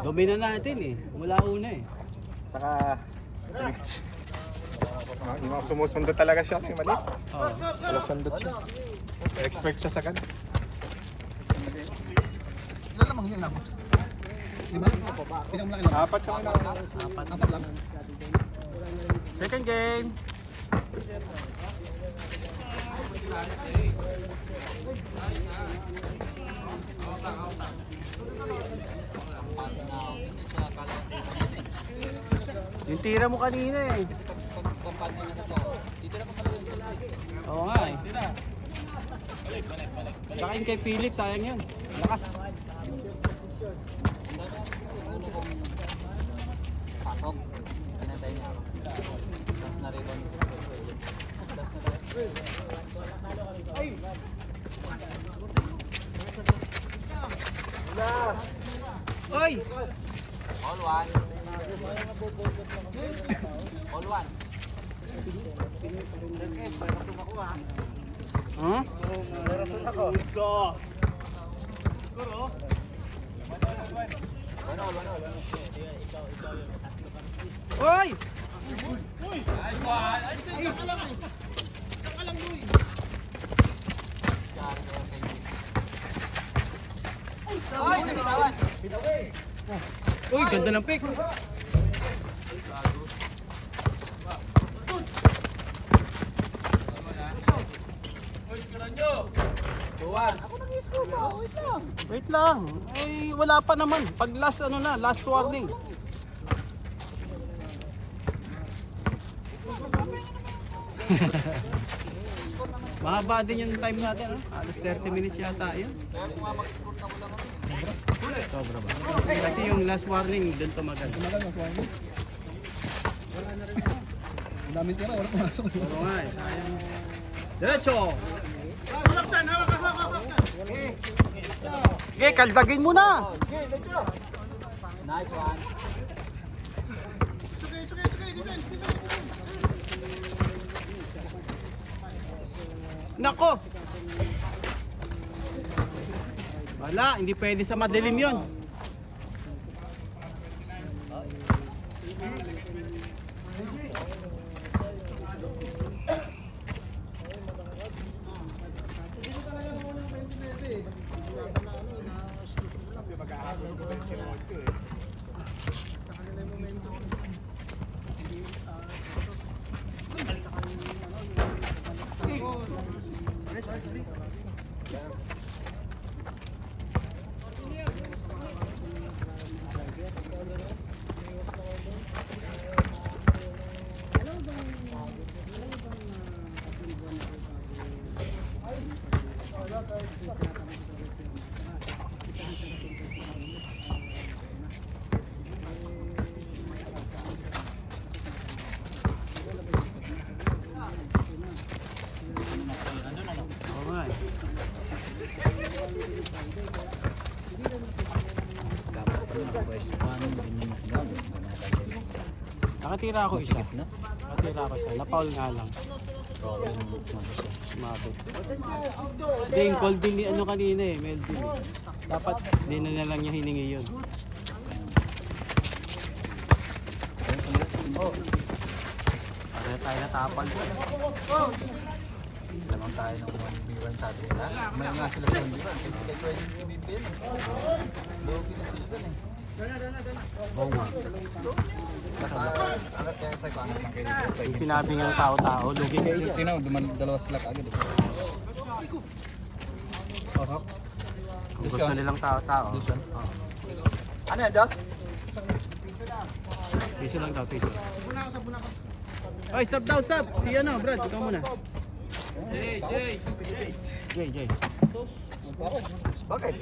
Domina natin eh. Mula una eh. Saka sumusundo talaga siya kay mali. Oh. Sumusundot siya. Expert siya sa kan. Ilan lamang yun ako? Diba? Pinamulaki lang. Apat siya na. Apat lang. Second game. Yung tira mo kanina eh. Oo nga eh. Tsaka yung kay Philip, sayang yun. Lakas. Pasok. Pinatay niya ako. Tapos na-rebound. Oy! All one. All one. Huh? Oy! Ay, nabitawan. Uy, ganda ng pick. Wait lang. Eh, wala pa naman. Pag last ano na, last warning. Mahaba din yung time natin, no? Alas 30 minutes yata yun. Sobra ba? Kasi yung last warning, doon tumagal. Ang daming tira, wala pumasok. Oo nga eh, sayang. Diretso! Okay, kaldagin mo na! Nice one. Nako! Wala, hindi pwede sa madilim yun. Oo nga eh. Nakatira ako isa. Nakatira ako isa. Napaul nga lang. Sumabit. Hindi, yung call din ni ano kanina eh, Melvin. Dapat di na lang niya hiningi yun. Para tayo natapal. Lamang tayo ng 1v1 sa atin nila. May nga sila sa 1v1. Kasi kay pwede yung BBN. Logi na sila dun eh. Basta angat kaya sa ikaw, angat lang kayo. Yung sinabi ng tao-tao, lugi kayo dyan. Tinaw, dalawa sila kaagad. Kung gusto nilang tao-tao. Oh. Ano yan, Dos? Piso lang daw, piso. Oy, sub daw, sub! Si ano, Brad, ikaw muna. Jay. Bakit?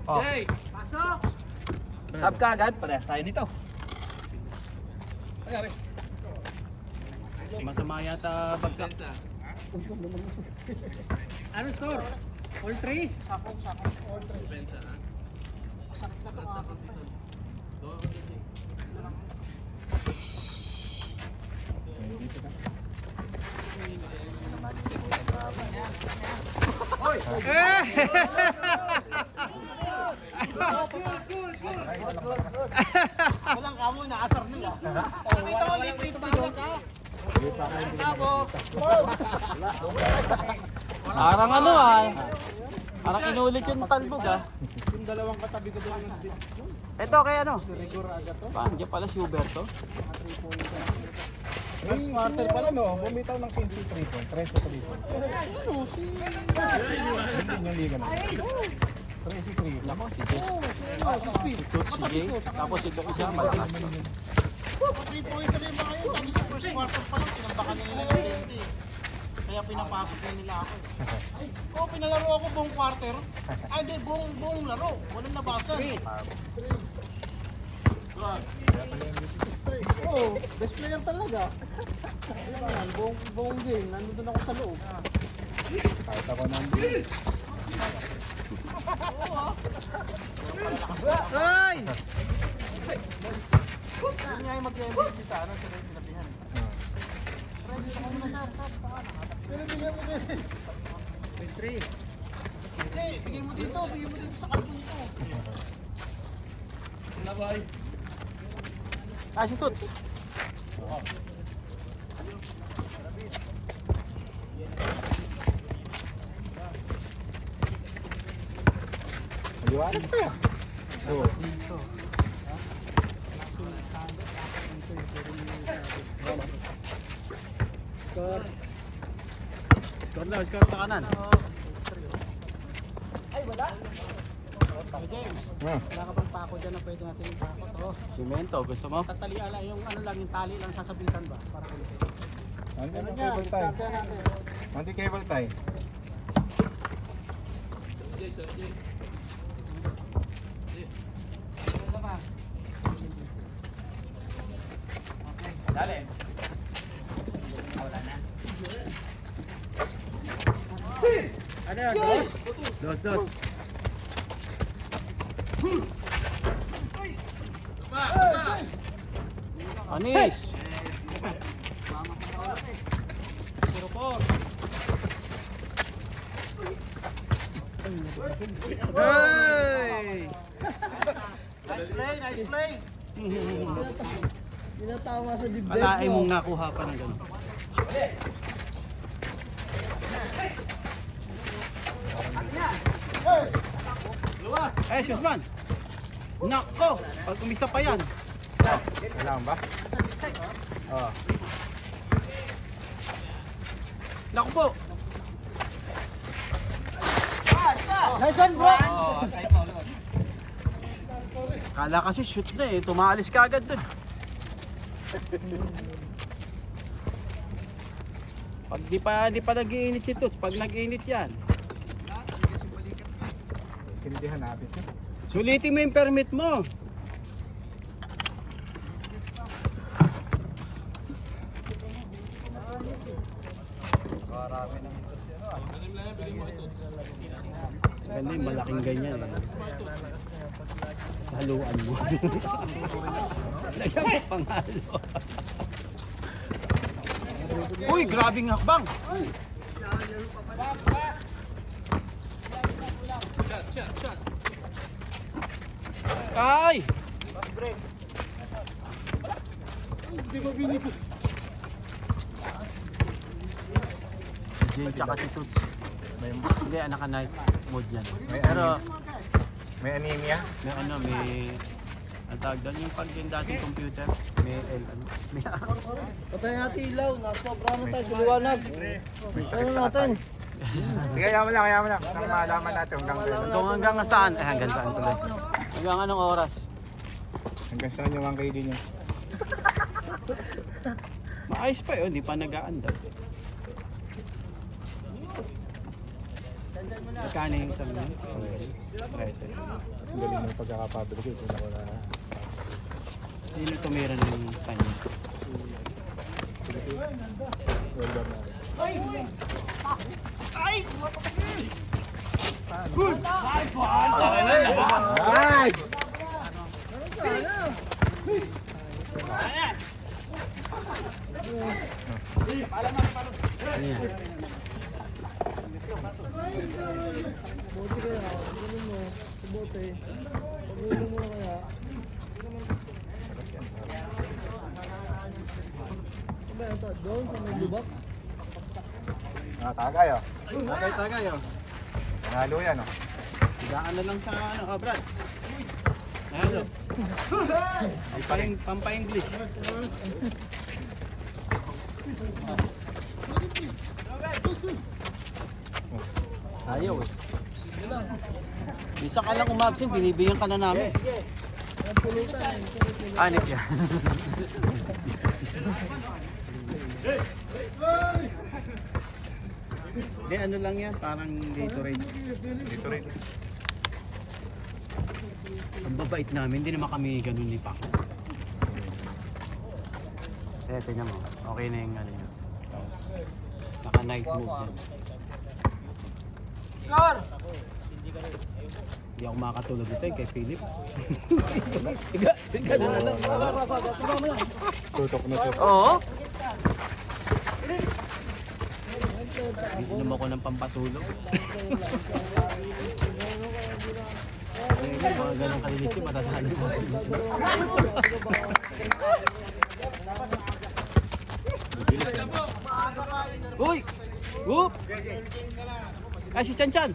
Oh. Sab ka agad, parehas tayo nito. Masama yata bagsak. Ano score? All 3? Sakong. All 3. Masakit na ito mga kapatid. mo, inaasar nila. Nakita mo, late pa ako ka. Tabo. Parang ano ah. Parang inulit yung talbog ah. Yung dalawang katabi ko doon. Ito kay ano? Rigor agad to. Diyan pala si Huberto. Last quarter pa lang. Bumitaw ng 15 3 point. 3 sa 3 point. Sino? Si... Hindi yung liga na. 3 3. Nako si Jess. Si Speed. Coach si Jay. Tapos ito isa malakas. 3-pointer yung mga yun. Sabi sa first quarter pa lang, tinambakan nila yung 20. Kaya pinapasok na nila ako. Oo, pinalaro ako buong quarter. Ay, hindi, buong laro. Walang nabasan. Oo, best player talaga. Buong game, nandun ako sa loob. Kahit ako nang Ay! Hindi nga yung mag-MVP sa ano, sila yung tinabihan. Ready sa kanina, sir. Pero bigyan mo din. 3. Hindi, bigyan mo dito sa karton nito. Ah, si Toots. maliwanag pa yan. Oo. Score daw, score sa kanan. Wala ka bang pako dyan na pwede natin yung pako to? Simento, gusto mo? Tataliala yung ano lang, yung tali lang sasabitan ba? Para kayo sa'yo. Ano yung cable tie? Anti cable tie. Ano yan, boss? Dos. Anis! Hey! Nice play! Tinatawa sa dibdib Kalain mong nakuha pa ng gano'n. Eh, Susman! Nako! Pag umisa pa yan. Kailangan ba? Oo. Naku po! Nice one, bro! Kala kasi shoot na eh. Tumaalis ka agad dun. Pag di pa nag-iinit si Toots. Pag nag-iinit yan. Sindihan natin siya. Sulitin mo yung permit mo. Ganda yung malaking ganyan eh. Haluan mo. Lagyan mo pangalo. Uy, grabing hakbang. Ay! Si Jay tsaka si Toots. Hindi, anak night mode yan. Pero May anemia. may ano, may ang tawag doon yung pag yung dating computer, may may Patay natin ilaw, nasobra na tayo, liwanag. Ano natin? Sige, kaya mo lang. Nang malaman natin hanggang saan? Eh, hanggang saan tuloy? Hanggang anong oras? hanggang saan yung 1KD niyo. Maayos pa yun, hindi pa nag-aandar. Magkano yung isang yun? 13. Ang galing ng pagkakapabricate. Kung ako na... Sino tumira ng kanya? Well done natin. Nice! Ano yan? Buti kaya, ganun mo, buti. Pag-ulo mo na kaya. Tagay oh. Tagay oh. Panalo yan oh. Higaan na lang sa ano, Brad. Ayan oh. Pampa-English. Ayaw eh. Isa ka lang umabsent, binibigyan ka na namin. Anip yan. Hindi, ano lang yan, parang Gatorade. Dito rin. Ang babait namin, hindi naman kami ganun ni Paco. Kaya tingnan mo, okay na yung ano yun. Naka night mode dyan. Score! Hindi ako makakatulog dito kay Philip. Tutok na to. Oo. Inom ako ng pampatulog. Ayun, mga ganong kalilit yung matatalo mo. Uy! Whoop! Ay, si Chan Chan!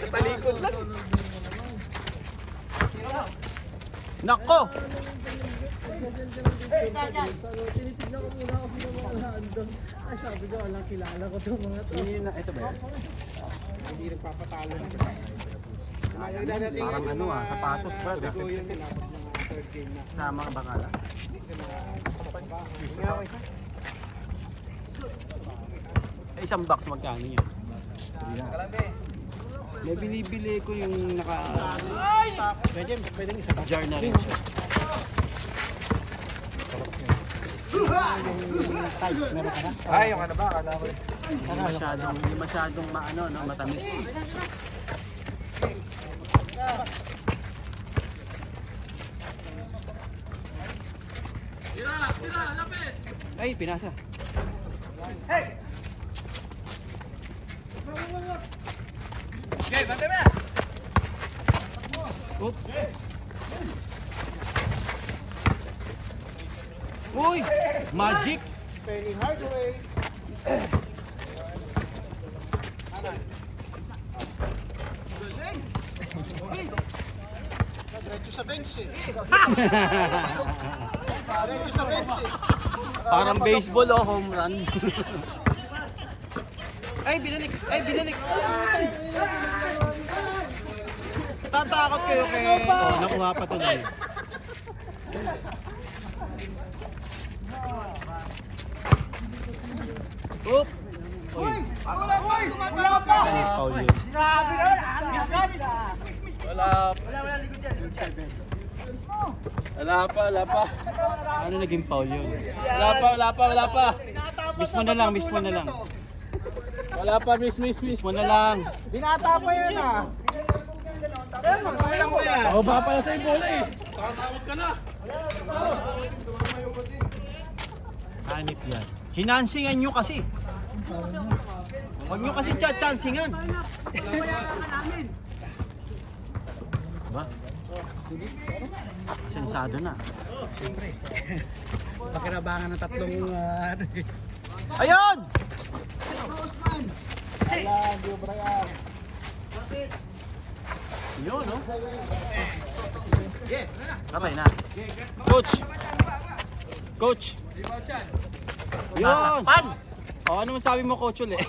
Talikod lang. Nako! Tinitignan ko muna kasi ng mga andon. Ay, sabi ko, walang kilala ko itong mga to. Ito ba? Hindi nagpapatalo. Parang ano sapatos ba? Sa mga bakala. Isang box magkano yan? May binibili ko yung naka Pwede isa ba? jar na rin siya. Meron ka na? Ay, yung ano ba? Akala ko Hindi masyadong maano, no, matamis. Ay, pinasa. Oop. Uy! Magic! Penny Hardaway. Diretso sa bench eh. Diretso sa bench eh. Parang baseball o home run. Ay, binalik! Ay, binalik! Tatakot kayo kay... Oh, nakuha pa tuloy. Oop! Uy! Ay, foul yun. Wala pa. Ano naging foul yun? Wala pa. Mismo na lang, mismo na lang. Wala pa, miss. Mismo na lang. Binata pa yan ah. Pero magkulang mo yan. O, baka pala sa'yo bola eh. Takatawad ka na. Hanip yan. Sinansingan nyo kasi. Huwag nyo kasi chansingan. Diba? Sensado na. Pakinabangan ng tatlong Ayun! Yun, no? Patay na. Coach! Coach! Yun! O, ano masabi mo, Coach, ulit?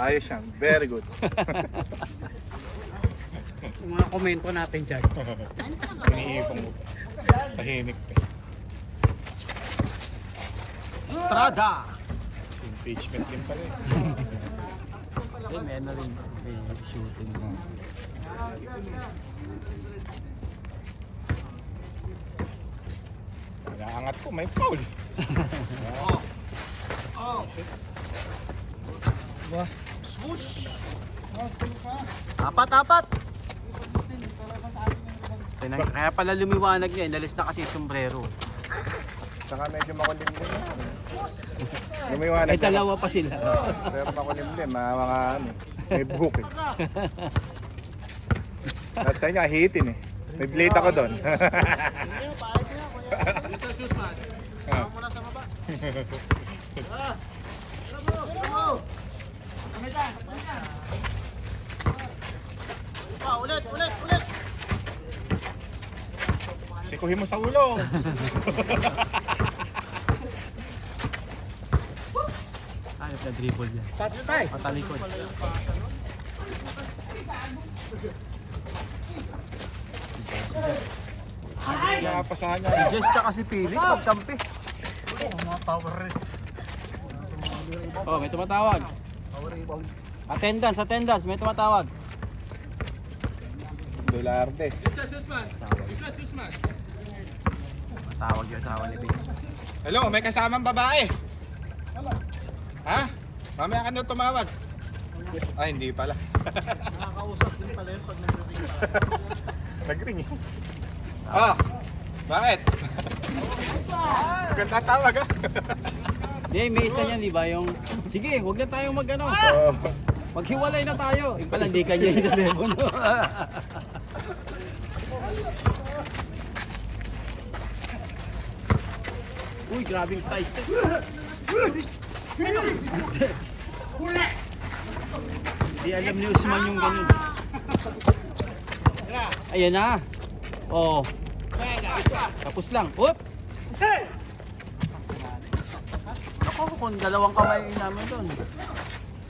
ayos yan. Very good. Yung mga komento natin dyan. Iniipong mo. Tahimik. Estrada! Impeachment din pala eh. Eh, may ano rin. May shooting. Nakaangat ko, may foul. Swoosh! Apat! Kaya pala lumiwanag niya, inalis na kasi yung sombrero. Saka medyo makulimlim na. Lumiwanag Ay, dalawa pa sila. Pero makulimlim, mga ano, may buhok eh. At sa inyo, hihitin eh. May blade ako doon. Hindi, paayos na, kuya. Tama mo na sa baba. Ulit. Sikuhin mo sa ulo. Ayop na dribble yan. Patalikod. Nakapasahan niya. Si Jess tsaka si Philip pagkampi. Mga power rin. Oh, may tumatawag. Power rebound. Attendance, may tumatawag. Dolarte. Matawag yung asawa ni Philip. Hello, may kasamang babae. Ha? Mamaya ka na tumawag. Ay, hindi pala. Nakakausap din pala yun pag nag-ring ka. Nag-ring eh. Oh, bakit? Ganda tawag ah. Hindi, may isa niyan, di ba? Yung, sige, huwag na tayong mag-ano. Oh. Maghiwalay na tayo. Yung pala, hindi kanya yung telepono. Uy, grabing style. Di alam ni Usman yung ganun. Ayan na. Oh. Tapos lang. Whoop! Ako, kung dalawang kamay namin doon.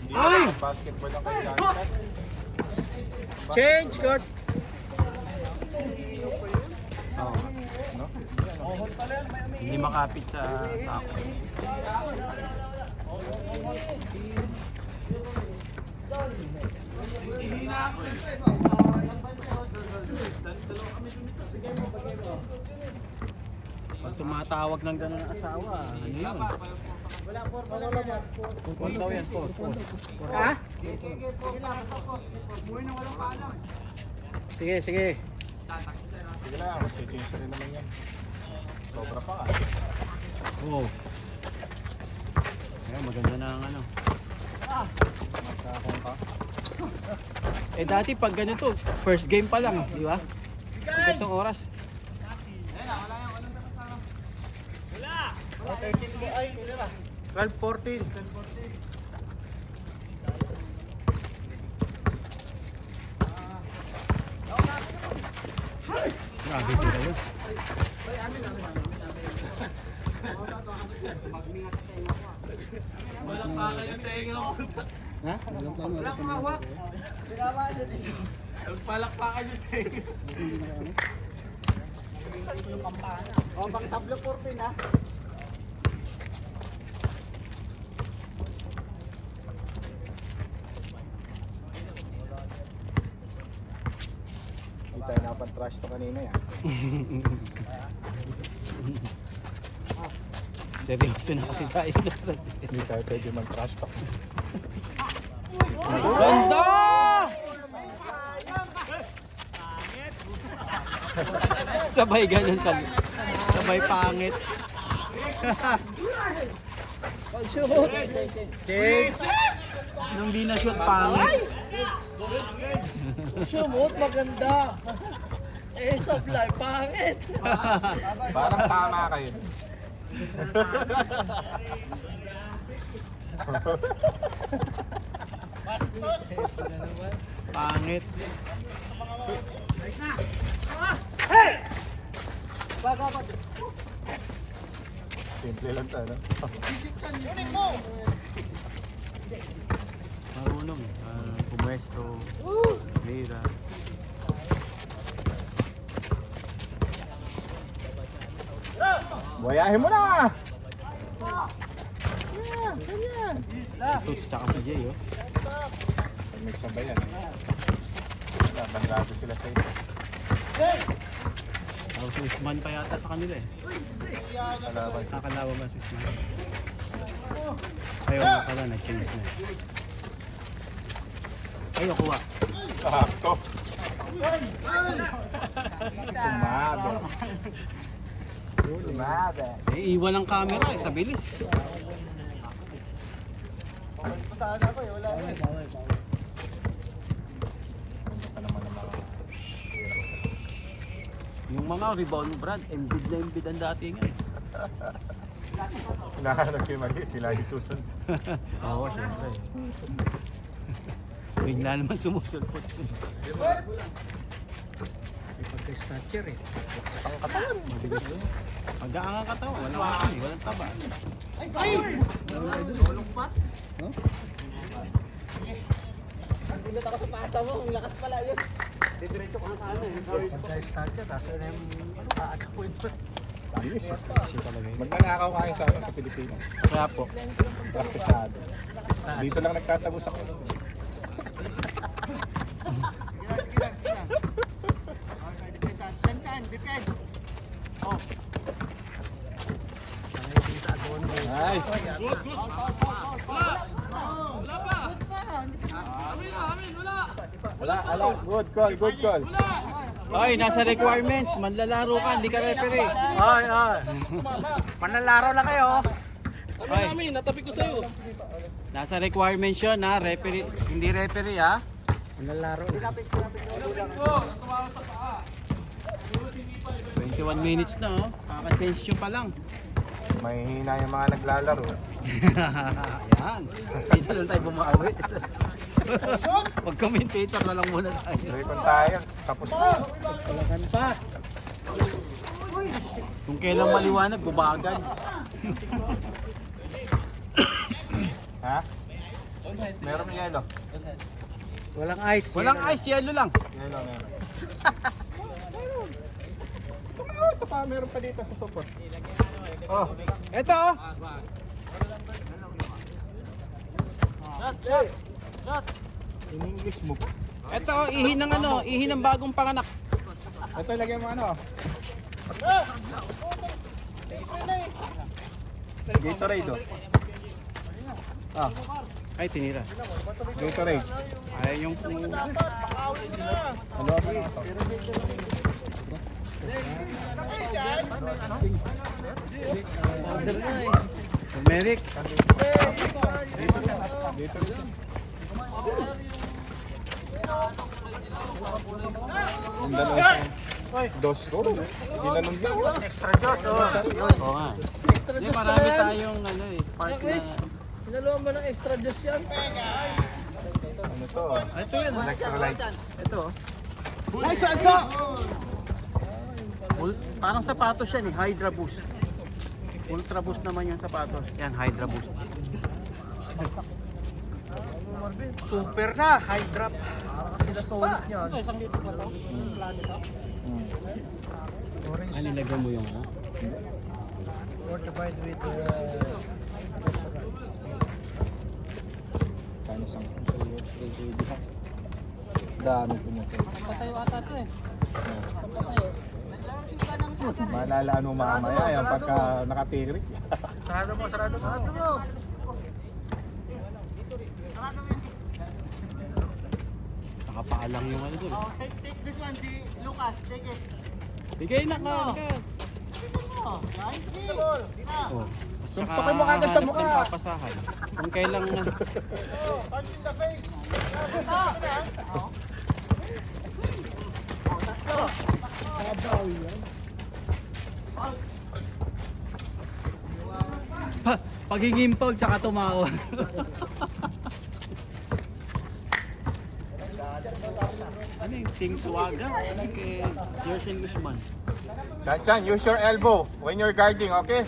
Hindi Ay! na basketball ang kailangan. Change, coach. Oh. No? Hindi makapit sa ako. Pag tumatawag ng gano'n ng asawa, ano yun? Four daw yan, four. Ha? Sige. Sige lang, change rin naman yan. Sobra pa nga. Oo. Ayan, maganda na ang ano. Magkakong ka. Eh dati pag ganito, first game pa lang, di ba? Itong oras. 12-14. Grabe ko na yun. O, pang tablo 14 ha. Hindi tayo napan-trash to kanina yan. Seryoso na kasi tayo. Hindi tayo pwede man-trash to. Ganda! Sabay ganun sa sabay pangit. Shoot! Change. Nung di na shoot pangit. Shoot, maganda! Eh, supply, pangit! Parang tama kayo. Bastos. Pangit. Simple lang to, no? Kunin mo. Marunong. Pumuesto. Lira. Buhayahin mo na! Si Toots tsaka si Jay, oh. Pag nagsabayan, bandado sila sa isa. Ako si Usman pa yata sa kanila, eh. Kalaban sa Nakakalawa ba si Usman? Ayaw na pala, nag-change na. Ayaw, kuha. sakto. Sumabe. Sumabe. Eh, iwan ang camera, eh, sa bilis. Pasahan ako eh, wala na eh. Ano pa naman ang mga tira ko sa mga rebound mo, Brad. Embiid na Embiid ang datingan. Hinahanap kayo mali, lagi susunod. Oo, syempre. Bigla naman sumusulpot siya. Pagka-stature eh. Ang katawan. Magaan ang katawan. Walang taba. Bilat ako sa pasa mo, ang lakas pala yun. Pagka-stature, tapos yun yung kaagawin pa. Bilis. Magnanakaw kayo sa sa Pilipinas. Kaya po. Praktisado. Dito lang nagtatagos ako. Nice. Wala. Good call. Ay, nasa requirements. Manlalaro ka, hindi ka referee. Ay. Manlalaro lang kayo. Ay. Natabi ko sa'yo. Nasa requirements yun ha, referee, hindi referee ha. Manlalaro. 21 minutes na oh, kaka-change nyo pa lang. May hina yung mga naglalaro. Yan, dito lang tayo bumawi. Mag-commentator na lang muna tayo. Rekon tayo. Tapos na. Talagan pa. Kung kailang maliwanag, bubagan. Ha? Meron yelo. Walang ice. Walang ice, yellow lang. Yelo, meron. Ito pa, meron pa dito sa support. Oh, Ito oh. Shot. in English mo. Ito oh, ihi ng bagong panganak. Ito, lagyan mo ano. Gatorade oh. Ah. Ay, tinira. Gatorade. Ay, yung... Order na eh. Turmeric. Ang dalawa. Dos ko. Ginanong lang. Extra Diyos, oh. Oo nga. Extra Hindi, juice marami pa yan. tayong ano eh, part na... Chris, pinaluan mo ng extra juice yan. Ano to? Ito yan. Electrolytes. Ito oh. Ay, saan to? Parang sapatos yan eh, Hydra Boost. Ultra Boost naman yung sapatos. Yan, Hydra Boost. Super na, high drop. Sila solid yan. Ah, nilagay mo yung ano? Fortified with Kano sang dami po niya sa Patayo ata to eh. Malalaan mo mamaya yan pagka nakatirik. Sarado mo. Nakapaalang yung ano dun. Oh, take this one, si Lucas. Take it. Bigay na ka. Oh, guys, see. Oh. Suntukin mo agad sa mukha. Ng papasahan. Kung kailang... Punch in the face. Pagiging tsaka tumawag. Ano yung Ting Swaga? Ano kay Jerson Guzman? Chan, use your elbow when you're guarding, okay?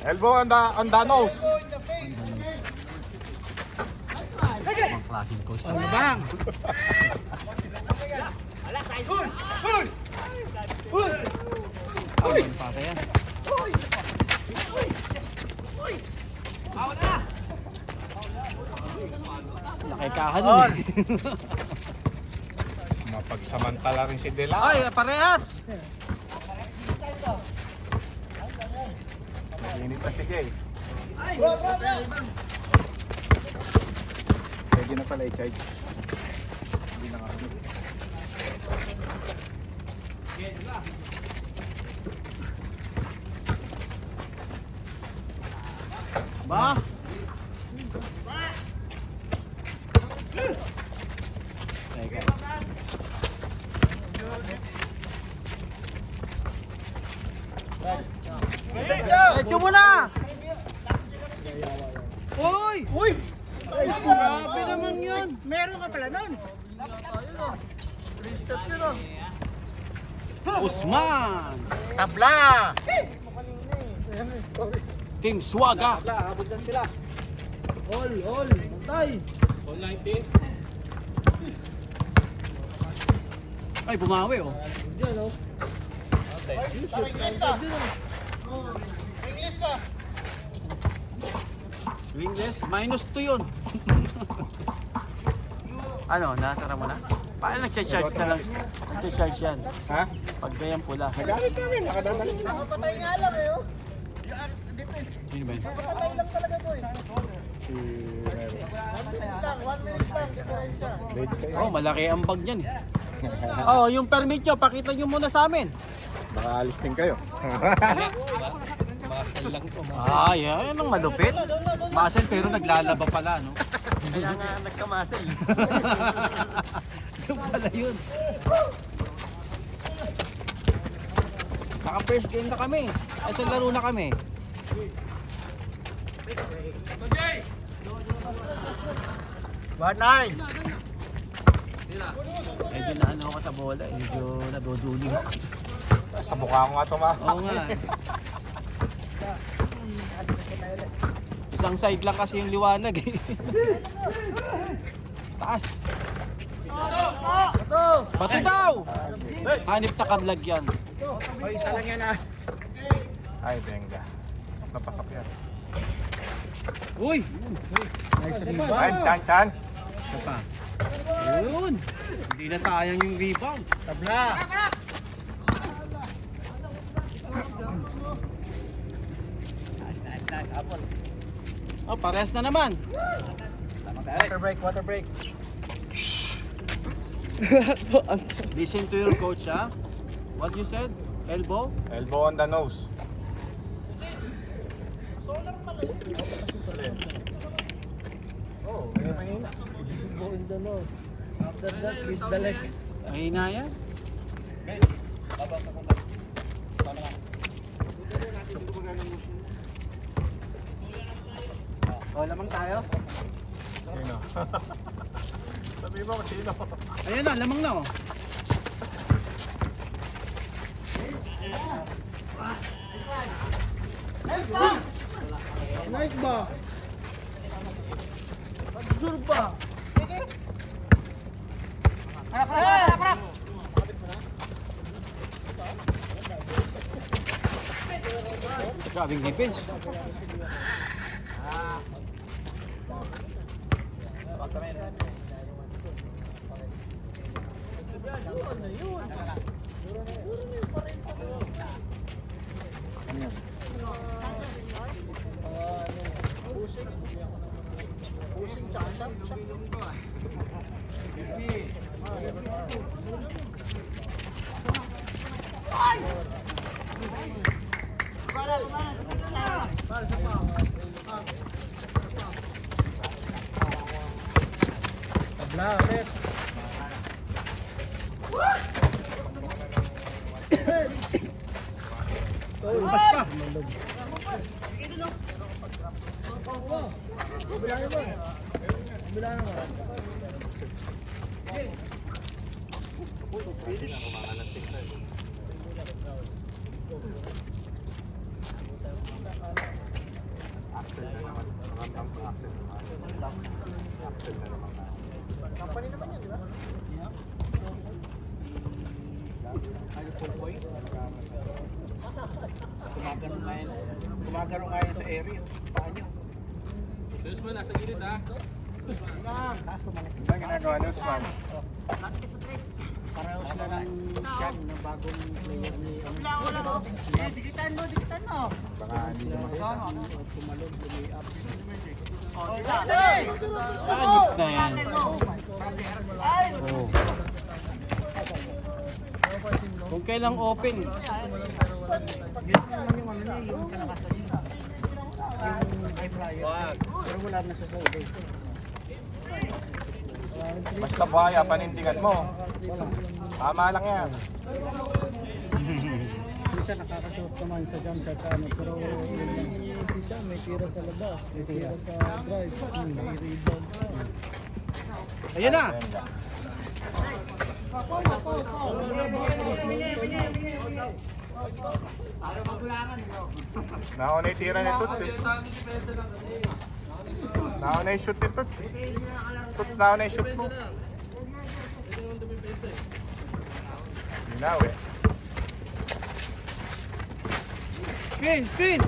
Elbow on the nose. Ibang klaseng coach. Ano Bang! Ang pasa yan. Nakikahan nun. Mapagsamantala rin si Dela. Ay, parehas! Init na si Jay. Pwede na pala i-charge. Hindi na nga. Ba? Teka. Uy! Uy! Grabe naman yun! Meron ka pala nun. Usman! Tabla! Team Swaga! Abot lang sila. All, bantay. Ay, bumawi oh. Diyan, oh. English ah. English ah. Wingless, -2 yun. Ano, nasara mo na? Paano nag-charge ka lang? Nag-charge yan. Ha? Pag ganyan pula. Nagamit namin, nakadadali. Nakapatay nga lang eh oh. Sino ba yun? Nakapatay lang talaga to eh. Si Mero. 1 minute lang, diferensya. Ready kayo? Oh, malaki ang bag niyan eh. Oh, yung permit nyo, pakita nyo muna sa amin. Baka alis din kayo. Ah, yan ang malupit. Muscle pero naglalaba pala, no? Kaya nga nagkamasel. Doon pala yun. Naka first game na kami. Ay, sa laro na kami. Medyo na ano ako sa bola, medyo naduduling. Sa mukha ko nga tumapak. Oo nga. Isang side lang kasi yung liwanag eh. Taas. Bato daw! Hanip na kadlag yan. Ay, benga. Pasok na pasok yan. Uy! Nice, Chan. Isa pa. Yun! Hindi na sayang yung rebound. Tabla. Oh, parehas na naman. Water break. Listen to your coach, ha? What you said? Elbow? Elbow on the nose. Oh, may mahina. Go in the nose. After that, kiss the leg. Mahina yan. O, lamang tayo. Sino? Sabi mo kung sino. Ayan na, lamang na oh. Nice ba? Absurd ba? Grabing defense. Pusing tsaka shot. Tabla ulit. Lumpas pa. Bila naman. Company naman yan, di ba? Gumagano nga yan sa area. Paan nyo? Taas tumalaki. Ano ang ginagawa niyo, Swan? Pareho sila ng Sian, ng bagong player ni... Dikitan mo! Baka hindi naman. Tumalog, lumi-up. Hanip na yan. Oh. Kung kailang open. Yun naman yung ano niya, yung kalakasan niya. Yung high flyer. Pero wala na sa side. Basta buhaya, panindigan mo. Tama lang yan. Siya nakakasuot naman sa jump shot ano, pero yung siya may tira sa labas, may tira sa drive, may rebound. Ayan na. Nauna yung tira ni Tuts eh. Nauna yung shoot ni Tuts eh. Tuts, nauna yung shoot mo. Ginaw eh. Screen, screen.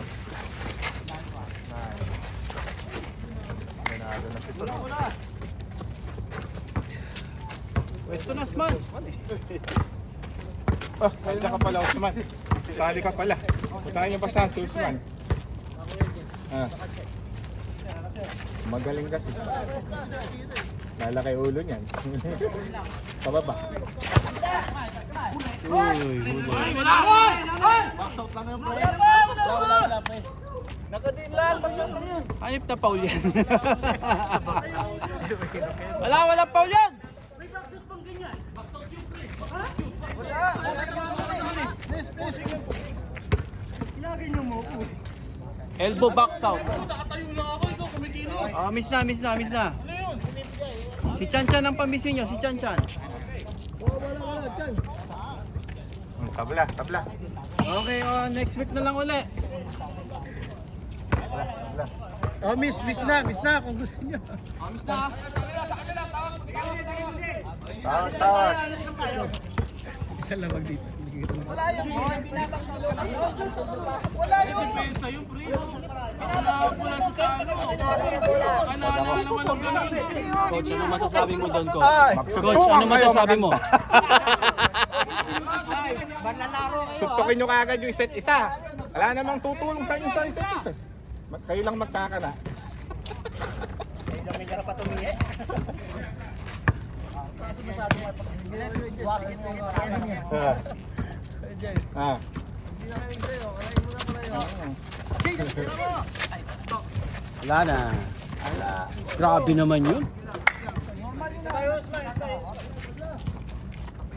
Ganado na si Tuts. Pwesto na, Sman. Oh, nandiyan ka pala, Usman. Sali ka pala. Puntahan niyo pa sa Usman. Ah. Magaling kasi. Lalaki ulo niyan. Pababa. Hanip na Paul yan. Wala Paul yan. Elbow box out. Miss na. Si Chan Chan ang pamisin nyo, si Chan Chan. Wala, Chan. Tabla. Okay, next week na lang uli. Tabla. Oh, miss na kung gusto niyo. Tawag. Isa lang mag dito. Coach, ano masasabi mo doon, Coach? Coach, ano masasabi mo? Suntukin nyo kaagad yung isa't isa. Wala namang tutulong sa inyo sa isa't isa. Kayo lang magkakala. Ah. Wala na. Grabe naman yun.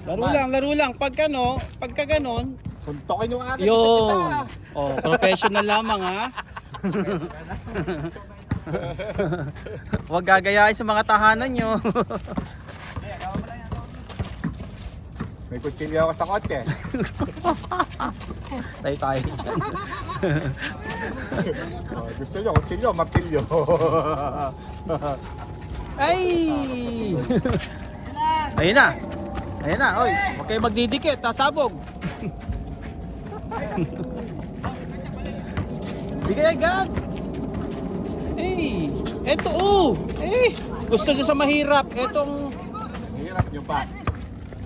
Laro lang. Pagka ganon, Suntukin nyo kaagad yung isa't isa. yun. Oh, professional lamang ha. Huwag gagayain sa mga tahanan nyo. May kutsilyo ako sa kotse. Tayo dyan. Oh, gusto nyo, kutsilyo, martilyo. Ay! Ayun na, oy. Huwag kayo magdidikit, sasabog. Di kaya agad. Eto. Gusto nyo sa mahirap. Etong, Hirap nyo pa.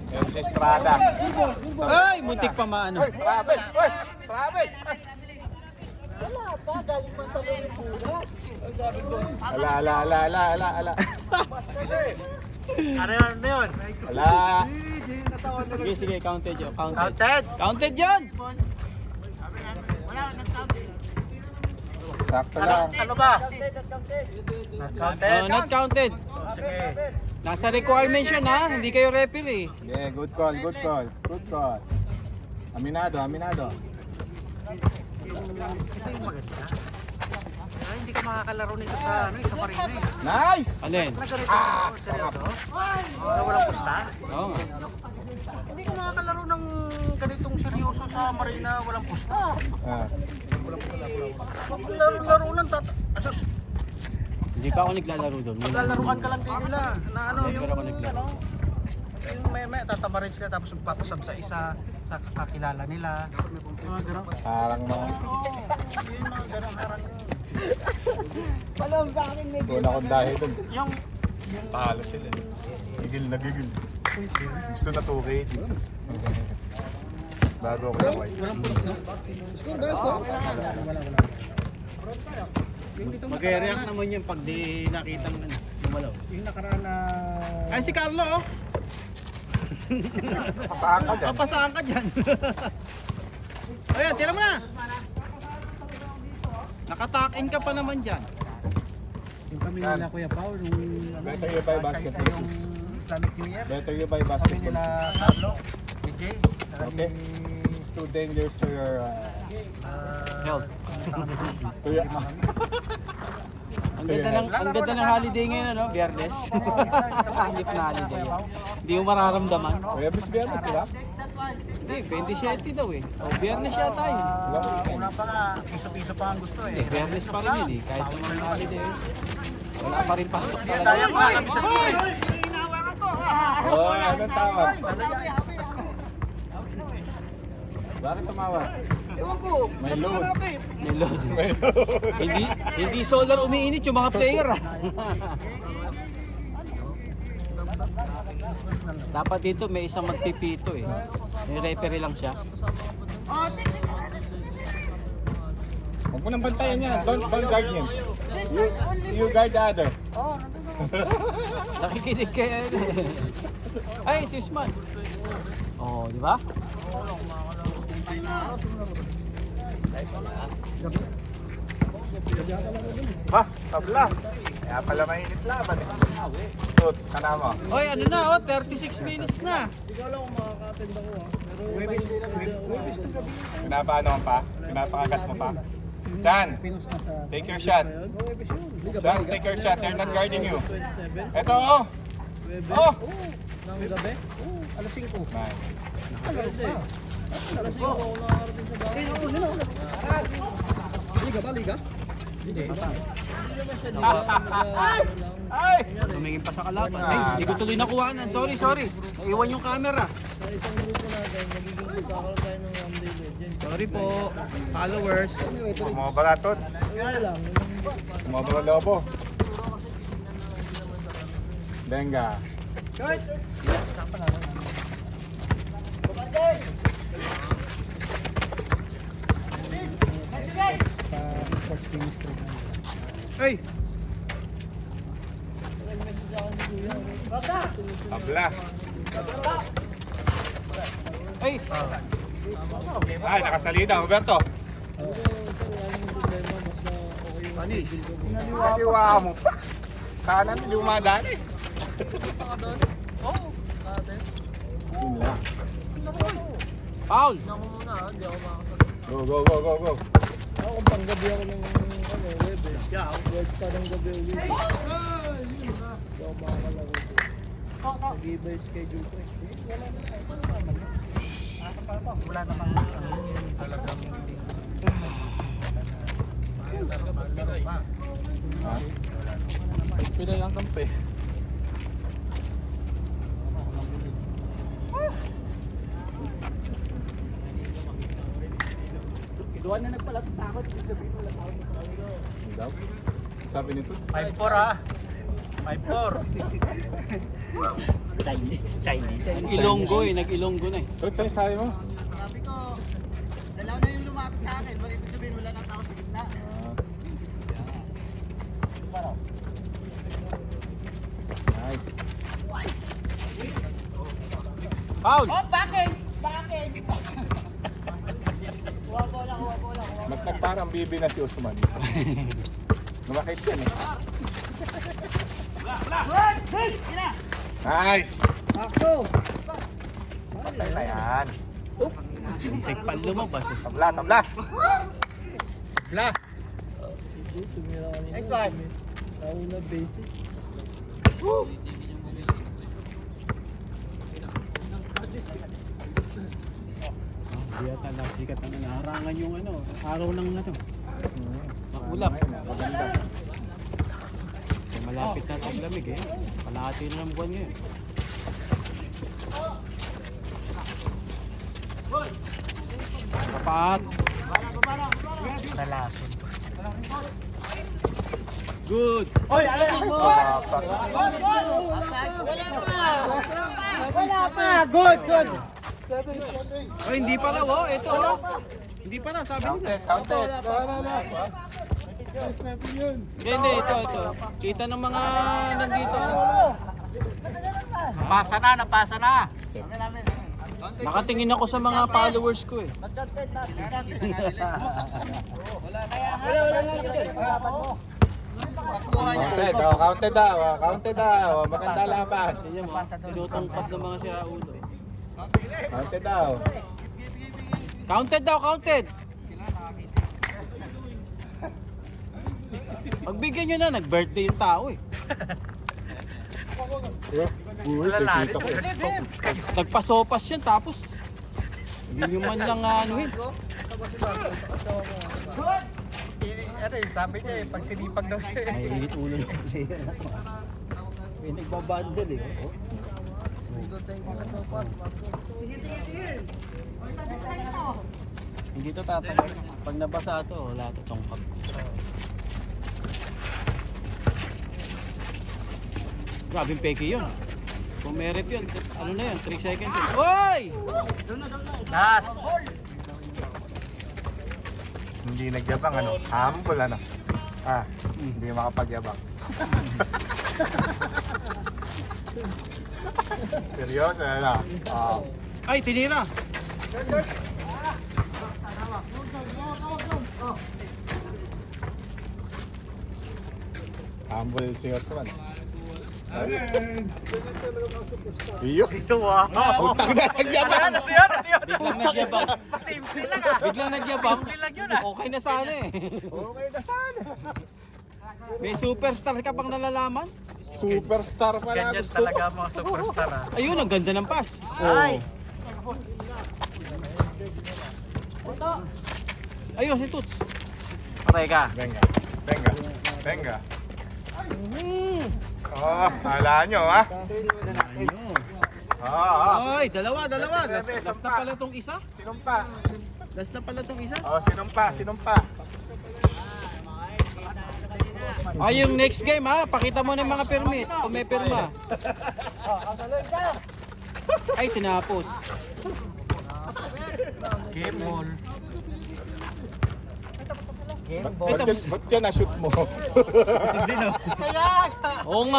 Yan si Estrada. ay, muntik pa maano. Uy, trabit! Uy, trabit! Ala. Ano yun? Ala. Sige, counted yun. Counted? Counted yun! Sakto lang. Ano ba? Counted? Not counted. Sige. Nasa requirements yun ha, hindi kayo referee. Yeah, good call. Aminado. Ito yung maganda. Ay, hindi ka makakalaro nito sa sa marina eh. Nice! Alin? Na ganito, seryoso? Na walang pusta? Oo nga. Hindi ka makakalaro ng ganitong seryoso sa marina, walang pusta. Ah. Laro lang, asos, Hindi pa ako naglalaro doon. maglalaruan ka lang din nila. Na ano, Hindi yung, pa ako naglalaro. yung may tatabarin sila tapos magpapasab sa isa, sa kakilala nila. Mga gano'n. Parang mga... Yung mga gano'n, parang Una kong dahil dun. yung Talo sila. Gigil na gigil. Gusto na 2K. Bago ako na white. Mag-react naman yun pag di nakita ng lumalaw. Yung nakaraan na Ay, si Carlo oh. Pasaan ka dyan. Papasaan ka dyan. Ayan, tira mo na. Nakatakin ka pa naman dyan. yung kami nila Kuya Paul nung Better you buy basketball yung shoes. Islamic New Year. Better you buy Kami basketball nila shoes. Carlo, DJ, saka Okay. ni too dangerous to your Health. to your Ang ganda ng holiday ngayon, ano? Biyernes. Hanip na holiday. Hindi mo mararamdaman. Biyernes, di ba? Hindi, 27 daw eh. O, Biyernes yata yun. Una pa nga, piso-piso pa ang gusto Hindi, Biyernes pa rin yun eh. Kahit naman holiday. Wala pa rin pasok talaga. Dayang pa kami sa school. Oh, anong tawag? Bakit tumawag? Ewan ko. May load. May load. May load. Hindi solar umiinit yung mga player ah. Dapat dito may isang magpipito eh. May referee lang siya. Huwag mo nang bantayan yan. Don't guard him. You guard the other. Nakikinig kaya yun eh. Ay, si Usman. Oh, di ba? Ba, tabla. Kaya pala mainit laban eh. Toots, kana mo. Oy, ano na oh, 36 minutes na. Hindi ko alam kung makaka-attend ako Pero pwede ako. Pinapaano mo pa? Pinapakagat mo pa? Chan, take your shot. Chan, take your shot. They're not guarding you. 27. Eto, oh. Oh! Ng gabi? Alas 5. Nice. Alas 5 ako nakakarating sa bahay. Liga ba? Liga? Hindi. Hindi naman siya liga. Ay! Tumingin pa sa kalaban. Ay, hindi ko tuloy nakuhanan. Sorry. Naiwan yung camera. Sa isang grupo natin, magiging magkakaroon tayo ng Ramday Legends. Sorry po, followers. Kumabala, Toots. Wala lang. Kumabala lobo. Benga. Ay, Tabla. ay. Ay, nakasalida, Roberto. Panis. Kaliwa mo pa. Kanan, hindi umadaan eh. Yun lang. Foul. Go. Ako kung panggabi ako ng web eh. Web pa ng gabi ulit. Hindi ako makakalaro. Nag-iba yung schedule ko eh. Wala namang talagang Pinay ang kampe. Doon na nagpalatot sa ako. Daw. Sabi nito. 5-4 ah. 5-4. Chinese. Nag-Ilonggo eh, nag-Ilonggo na eh. Toots, sa'yo sabi mo? Sabi ko, dalaw na yung lumapit sa akin. Wala ibig sabihin wala nang tao sa gitna. Nice. Foul. Bakit? Parang bibi na si Usman. Lumakit yan eh. Nice! Ako! Patay na yan. Take pa lumabas eh. Tabla. Tabla! Tumira kanina. Next one. Nauna basic. Hindi yata nasikat na naharangan yung ano, araw ng ano. Makulap. Eh, malapit na taglamig eh. Kalahati na ng buwan ngayon. Kapat. Talason. Good. Wala pa. Good. Oh, hindi pa raw oh. Ito oh. Hindi pa raw, sabi nila. Counted. Hindi, ito. Kita ng mga nandito. Napasa na. Nakatingin ako sa mga followers ko eh. Counted daw. Maganda laban. Tingnan mo, tinutungkot ng mga siraulo. Counted daw. Counted daw, counted. Pagbigyan nyo na, nag-birthday yung tao eh. Nagpasopas yan tapos hindi nyo man lang anuhin. Ano yung sabi niya eh, pag sinipag daw siya eh. Ay, init ulo ng player. May nagbabandal eh. Oh. Hindi to tatagal. Pag nabasa to, wala to tongkag. Grabe yung peke yun. Kung may rep yun, ano na yun, 3 seconds yun. Hoy! Nas! Hindi nagyabang ano? Humble ano? Ah, hindi makapagyabang. Seryoso ano? Ah. Ay, tinira! Humble si Osman. Iyo. Utang na nagyabang. Biglang nagyabang. Simple lang Biglang nagyabang. Okay na sana eh. Okay na sana. May superstar ka pang nalalaman? Superstar pala Ganyan gusto talaga ko. mga superstar ah. Ayun, ang ganda ng pass. Ay. Ayun, si Toots. Okay ka. Venga. Venga. Venga. Oh, kala nyo ha? Ayun. Ah. Ay, dalawa. Last na pala tong isa. Sinumpa. Last na pala tong isa. Oh, sinumpa. Ay, yung next game ha, pakita mo ng mga permit. Kung may perma. Ay, tinapos. Game ball. Game Ba't yan na-shoot mo? Oo nga.